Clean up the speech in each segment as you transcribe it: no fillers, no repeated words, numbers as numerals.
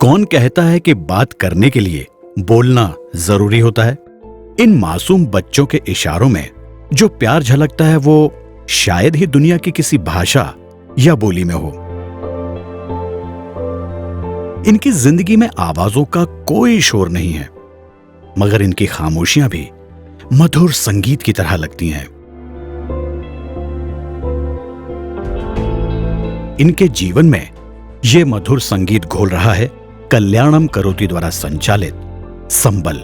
कौन कहता है कि बात करने के लिए बोलना जरूरी होता है? इन मासूम बच्चों के इशारों में जो प्यार झलकता है वो शायद ही दुनिया की किसी भाषा या बोली में हो। इनकी जिंदगी में आवाजों का कोई शोर नहीं है, मगर इनकी खामोशियां भी मधुर संगीत की तरह लगती हैं। इनके जीवन में यह मधुर संगीत घोल रहा है कल्याणम करोति द्वारा संचालित संबल,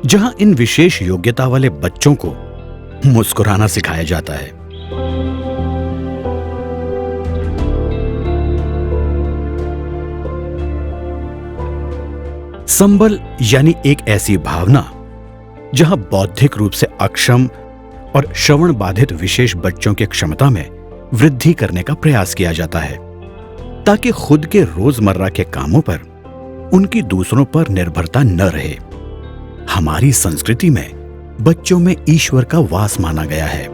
जहां इन विशेष योग्यता वाले बच्चों को मुस्कुराना सिखाया जाता है। संबल यानी एक ऐसी भावना जहां बौद्धिक रूप से अक्षम और श्रवण बाधित विशेष बच्चों की क्षमता में वृद्धि करने का प्रयास किया जाता है, ताकि खुद के रोजमर्रा के कामों पर उनकी दूसरों पर निर्भरता न रहे। हमारी संस्कृति में बच्चों में ईश्वर का वास माना गया है।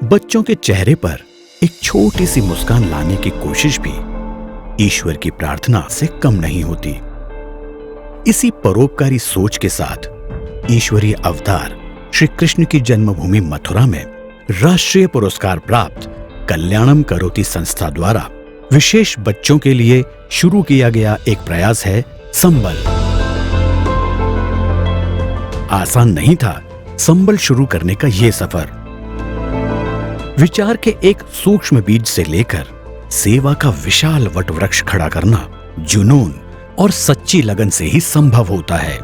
बच्चों के चेहरे पर एक छोटी सी मुस्कान लाने की कोशिश भी ईश्वर की प्रार्थना से कम नहीं होती। इसी परोपकारी सोच के साथ ईश्वरीय अवतार श्री कृष्ण की जन्मभूमि मथुरा में राष्ट्रीय पुरस्कार प्राप्त कल्याणम करोति संस्था द्वारा विशेष बच्चों के लिए शुरू किया गया एक प्रयास है संबल। आसान नहीं था संबल शुरू करने का यह सफर। विचार के एक सूक्ष्म बीज से लेकर सेवा का विशाल वटवृक्ष खड़ा करना जुनून और सच्ची लगन से ही संभव होता है।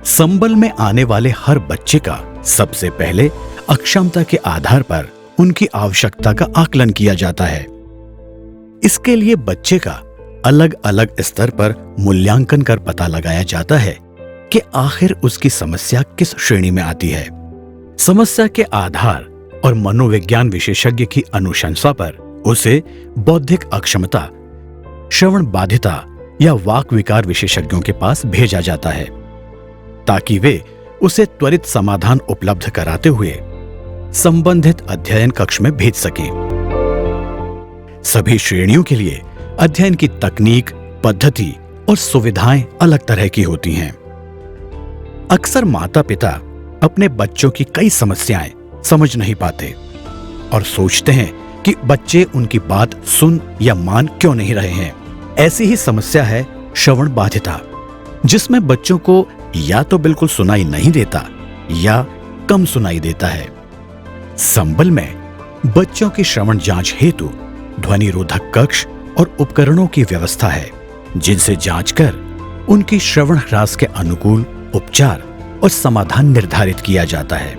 संबल में आने वाले हर बच्चे का सबसे पहले अक्षमता के आधार पर उनकी आवश्यकता का आकलन किया जाता है। इसके लिए बच्चे का अलग अलग स्तर पर मूल्यांकन कर पता लगाया जाता है कि आखिर उसकी समस्या किस श्रेणी में आती है। समस्या के आधार और मनोविज्ञान विशेषज्ञ की अनुशंसा पर उसे बौद्धिक अक्षमता, श्रवण बाधिता या वाक विकार विशेषज्ञों के पास भेजा जाता है, ताकि वे उसे त्वरित समाधान उपलब्ध कराते हुए संबंधित अध्ययन कक्ष में भेज सकें। सभी श्रेणियों के लिए अध्ययन की तकनीक, पद्धति और सुविधाएं अलग तरह की होती हैं। अक्सर माता पिता अपने बच्चों की कई समस्याएं समझ नहीं पाते और सोचते हैं कि बच्चे उनकी बात सुन या मान क्यों नहीं रहे हैं। ऐसी ही समस्या है श्रवण बाधिता, जिसमें बच्चों को या तो बिल्कुल सुनाई नहीं देता या कम सुनाई देता है। संबल में बच्चों की श्रवण जांच हेतु ध्वनि रोधक कक्ष और उपकरणों की व्यवस्था है, जिनसे जांच कर उनकी श्रवण ह्रास के अनुकूल उपचार और समाधान निर्धारित किया जाता है।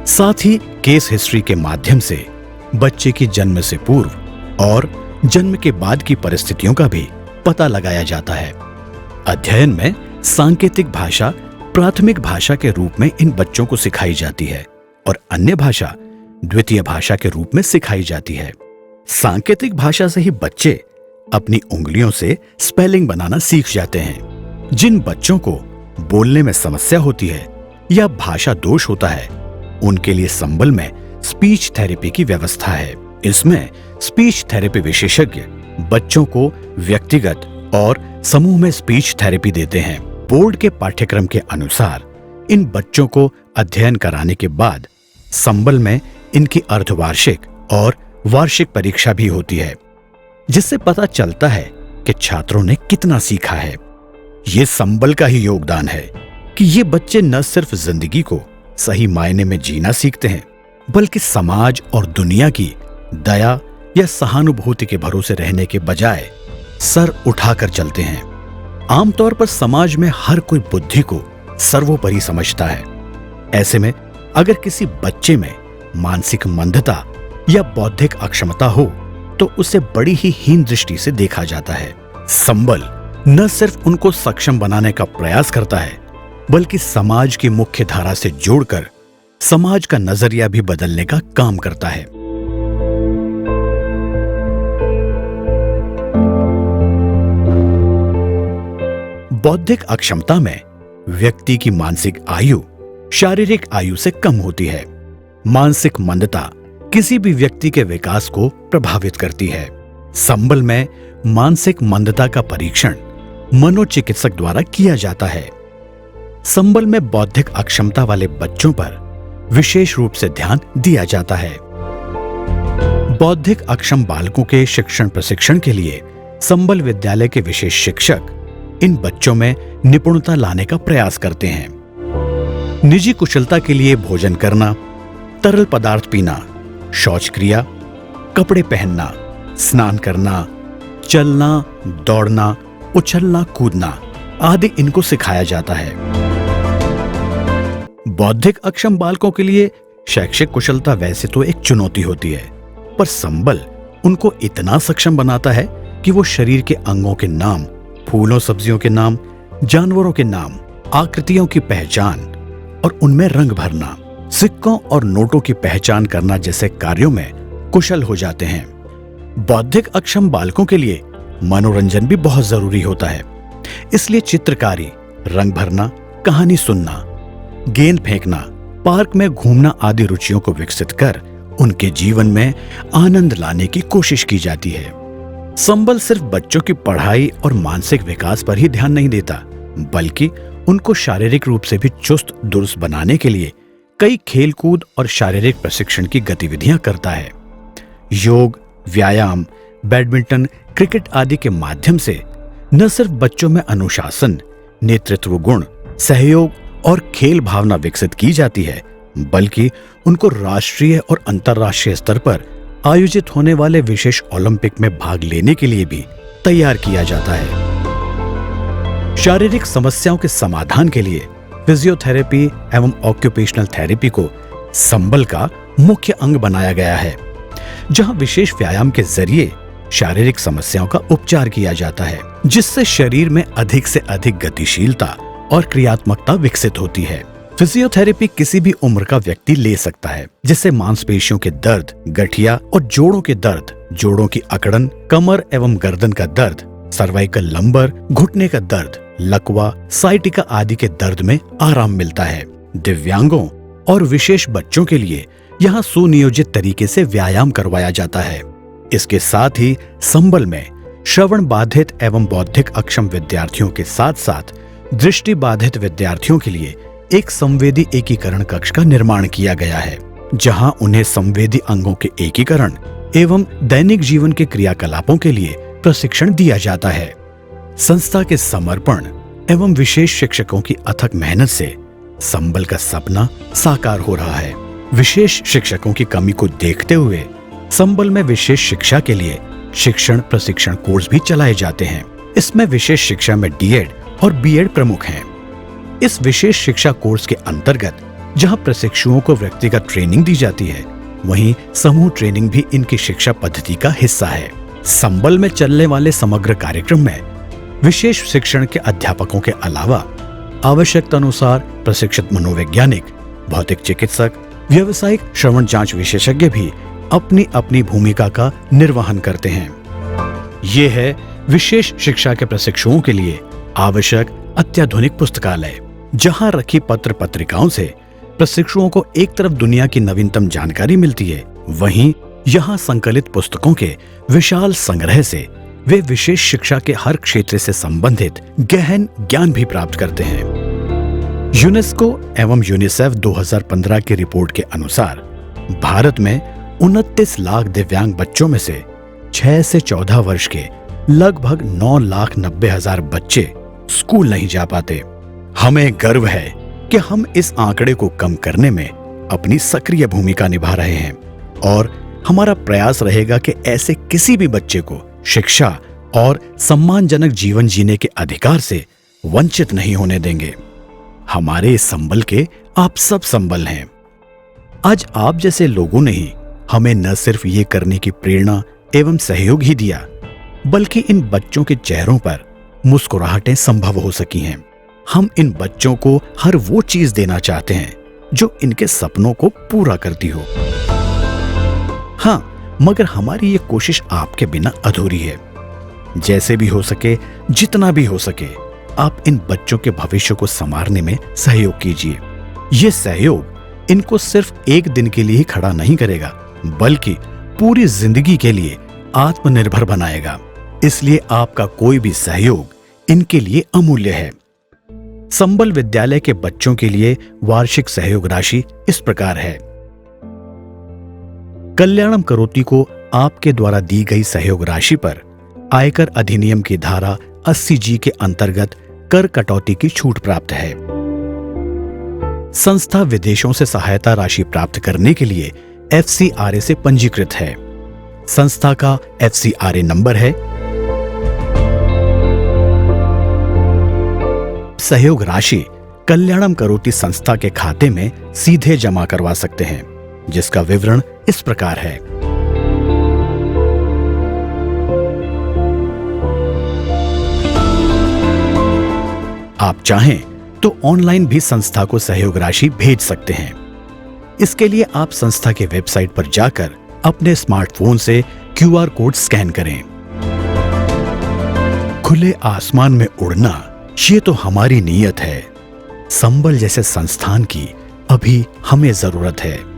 साथ ही केस हिस्ट्री के माध्यम से बच्चे की जन्म से पूर्व और जन्म के बाद की परिस्थितियों का भी पता लगाया जाता है। अध्ययन में सांकेतिक भाषा प्राथमिक भाषा के रूप में इन बच्चों को सिखाई जाती है और अन्य भाषा द्वितीय भाषा के रूप में सिखाई जाती है। सांकेतिक भाषा से ही बच्चे अपनी उंगलियों से स्पेलिंग बनाना सीख जाते हैं। जिन बच्चों को बोलने में समस्या होती है या भाषा दोष होता है, उनके लिए संबल में स्पीच थेरेपी की व्यवस्था है। इसमें स्पीच थेरेपी विशेषज्ञ बच्चों को व्यक्तिगत और समूह में स्पीच थेरेपी देते हैं। बोर्ड के पाठ्यक्रम के अनुसार इन बच्चों को अध्ययन कराने के बाद संबल में इनकी अर्धवार्षिक और वार्षिक परीक्षा भी होती है, जिससे पता चलता है कि छात्रों ने कितना सीखा है। ये संबल का ही योगदान है कि ये बच्चे न सिर्फ जिंदगी को सही मायने में जीना सीखते हैं, बल्कि समाज और दुनिया की दया या सहानुभूति के भरोसे रहने के बजाय सर उठाकर चलते हैं। आमतौर पर समाज में हर कोई बुद्धि को सर्वोपरि समझता है। ऐसे में अगर किसी बच्चे में मानसिक मंदता या बौद्धिक अक्षमता हो तो उसे बड़ी ही हीन दृष्टि से देखा जाता है। संबल न सिर्फ उनको सक्षम बनाने का प्रयास करता है, बल्कि समाज की मुख्य धारा से जोड़कर समाज का नजरिया भी बदलने का काम करता है। बौद्धिक अक्षमता में व्यक्ति की मानसिक आयु शारीरिक आयु से कम होती है। मानसिक मंदता किसी भी व्यक्ति के विकास को प्रभावित करती है। संबल में मानसिक मंदता का परीक्षण मनोचिकित्सक द्वारा किया जाता है। संबल में बौद्धिक अक्षमता वाले बच्चों पर विशेष रूप से ध्यान दिया जाता है। बौद्धिक अक्षम बालकों के शिक्षण प्रशिक्षण के लिए संबल विद्यालय के विशेष शिक्षक इन बच्चों में निपुणता लाने का प्रयास करते हैं। निजी कुशलता के लिए भोजन करना, तरल पदार्थ पीना, शौच क्रिया, कपड़े पहनना, स्नान करना, चलना, दौड़ना, उछलना कूदना आदि इनको सिखाया जाता है। बौद्धिक अक्षम बालकों के लिए शैक्षिक कुशलता वैसे तो एक चुनौती होती है, पर संबल उनको इतना सक्षम बनाता है कि वो शरीर के अंगों के नाम, फूलों सब्जियों के नाम, जानवरों के नाम, आकृतियों की पहचान और उनमें रंग भरना, सिक्कों और नोटों की पहचान करना जैसे कार्यों में कुशल हो जाते हैं। बौद्धिक अक्षम बालकों के लिए मनोरंजन भी बहुत जरूरी होता है, इसलिए चित्रकारी, रंग भरना, कहानी सुनना, गेंद फेंकना, पार्क में घूमना आदि रुचियों को विकसित कर उनके जीवन में आनंद लाने की कोशिश की जाती है। संबल सिर्फ बच्चों की पढ़ाई और मानसिक विकास पर ही ध्यान नहीं देता, बल्कि उनको शारीरिक रूप से भी चुस्त दुरुस्त बनाने के लिए कई खेलकूद और शारीरिक प्रशिक्षण की गतिविधियां करता है। योग, व्यायाम, बैडमिंटन, क्रिकेट आदि के माध्यम से न सिर्फ बच्चों में अनुशासन, नेतृत्व गुण, सहयोग और खेल भावना विकसित की जाती है, बल्कि उनको राष्ट्रीय और अंतर्राष्ट्रीय स्तर पर आयोजित होने वाले विशेष ओलंपिक में भाग लेने के लिए भी तैयार किया जाता है। शारीरिक समस्याओं के समाधान के लिए फिजियोथेरेपी एवं ऑक्यूपेशनल थेरेपी को संबल का मुख्य अंग बनाया गया है, जहां विशेष व्यायाम के जरिए शारीरिक समस्याओं का उपचार किया जाता है, जिससे शरीर में अधिक से अधिक गतिशीलता और क्रियात्मकता विकसित होती है। फिजियोथेरेपी किसी भी उम्र का व्यक्ति ले सकता है, जिससे मांसपेशियों के दर्द, गठिया और जोड़ों के दर्द, जोड़ों की अकड़न, कमर एवं गर्दन का दर्द, सर्वाइकल लंबर, घुटने का दर्द, लकवा, साइटिका आदि के दर्द में आराम मिलता है। दिव्यांगों और विशेष बच्चों के लिए यहाँ सुनियोजित तरीके से व्यायाम करवाया जाता है। इसके साथ ही संबल में श्रवण बाधित एवं बौद्धिक अक्षम विद्यार्थियों के साथ साथ दृष्टि बाधित विद्यार्थियों के लिए एक संवेदी एकीकरण कक्ष का निर्माण किया गया है, जहां उन्हें संवेदी अंगों के एकीकरण एवं दैनिक जीवन के क्रियाकलापों के लिए प्रशिक्षण दिया जाता है। संस्था के समर्पण एवं विशेष शिक्षकों की अथक मेहनत से संबल का सपना साकार हो रहा है। विशेष शिक्षकों की कमी को देखते हुए संबल में विशेष शिक्षा के लिए शिक्षण प्रशिक्षण कोर्स भी चलाए जाते हैं। इसमें विशेष शिक्षा में डीएड और बीएड प्रमुख हैं। इस विशेष शिक्षा कोर्स के अंतर्गत जहां प्रशिक्षुओं को व्यक्तिगत ट्रेनिंग दी जाती है, वहीं समूह ट्रेनिंग भी इनकी शिक्षा पद्धति का हिस्सा है। संबल में चलने वाले समग्र कार्यक्रम में विशेष शिक्षण के अध्यापकों के अलावा आवश्यकता अनुसार प्रशिक्षित मनोवैज्ञानिक, भौतिक चिकित्सक, व्यावसायिक श्रवण जांच विशेषज्ञ भी अपनी अपनी भूमिका का निर्वहन करते हैं। ये है विशेष शिक्षा के प्रशिक्षुओं के लिए आवश्यक अत्याधुनिक पुस्तकालय, जहां रखी पत्र पत्रिकाओं से प्रशिक्षुओं को एक तरफ दुनिया की नवीनतम जानकारी मिलती है, वहीं यहाँ संकलित पुस्तकों के विशाल संग्रह से वे विशेष शिक्षा के हर क्षेत्र से संबंधित गहन ज्ञान भी प्राप्त करते हैं। यूनेस्को एवं यूनिसेफ 2015 की रिपोर्ट के अनुसार भारत में 29 लाख दिव्यांग बच्चों में से 6 से 14 वर्ष के लगभग 9,90,000 बच्चे स्कूल नहीं जा पाते। हमें गर्व है कि हम इस आंकड़े को कम करने में अपनी सक्रिय भूमिका निभा रहे हैं और हमारा प्रयास रहेगा कि ऐसे किसी भी बच्चे को शिक्षा और सम्मानजनक जीवन जीने के अधिकार से वंचित नहीं होने देंगे। हमारे इस संबल के आप सब संबल हैं। आज आप जैसे लोगों ने ही हमें न सिर्फ ये करने की प्रेरणा एवं सहयोग ही दिया, बल्कि इन बच्चों के चेहरों पर मुस्कुराहटें संभव हो सकी हैं। हम इन बच्चों को हर वो चीज देना चाहते हैं जो इनके सपनों को पूरा करती हो। हाँ, मगर हमारी ये कोशिश आपके बिना अधूरी है। जैसे भी हो सके, जितना भी हो सके, आप इन बच्चों के भविष्य को संवारने में सहयोग कीजिए। ये सहयोग इनको सिर्फ एक दिन के लिए ही खड़ा नहीं करेगा, बल्कि पूरी जिंदगी के लिए आत्मनिर्भर बनाएगा। इसलिए आपका कोई भी सहयोग इनके लिए अमूल्य है। संबल विद्यालय के बच्चों के लिए वार्षिक सहयोग राशि इस प्रकार है। कल्याणम करोति को आपके द्वारा दी गई सहयोग राशि पर आयकर अधिनियम की धारा 80G के अंतर्गत कर कटौती की छूट प्राप्त है। संस्था विदेशों से सहायता राशि प्राप्त करने के लिए FCRA से पंजीकृत है। संस्था का FCRA नंबर है। सहयोग राशि कल्याणम करोति संस्था के खाते में सीधे जमा करवा सकते हैं, जिसका विवरण इस प्रकार है। आप चाहें तो ऑनलाइन भी संस्था को सहयोग राशि भेज सकते हैं। इसके लिए आप संस्था के वेबसाइट पर जाकर अपने स्मार्टफोन से QR कोड स्कैन करें। खुले आसमान में उड़ना, ये तो हमारी नीयत है। संबल जैसे संस्थान की अभी हमें जरूरत है।